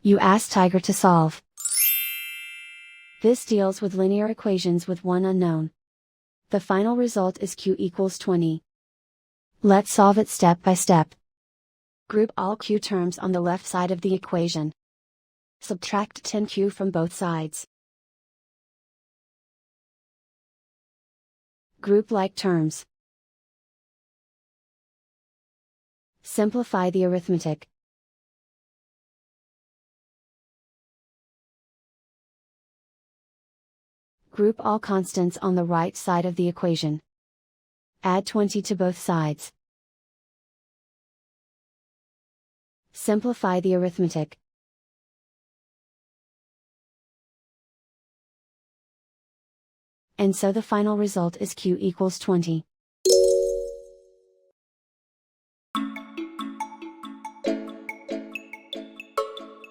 You ask Tiger to solve. This deals with linear equations with one unknown. The final result is q equals 20. Let's solve it step by step. Group all q terms on the left side of the equation. Subtract 10q from both sides. Group like terms. Simplify the arithmetic. Group all constants on the right side of the equation. Add 20 to both sides. Simplify the arithmetic. And so the final result is q equals 20.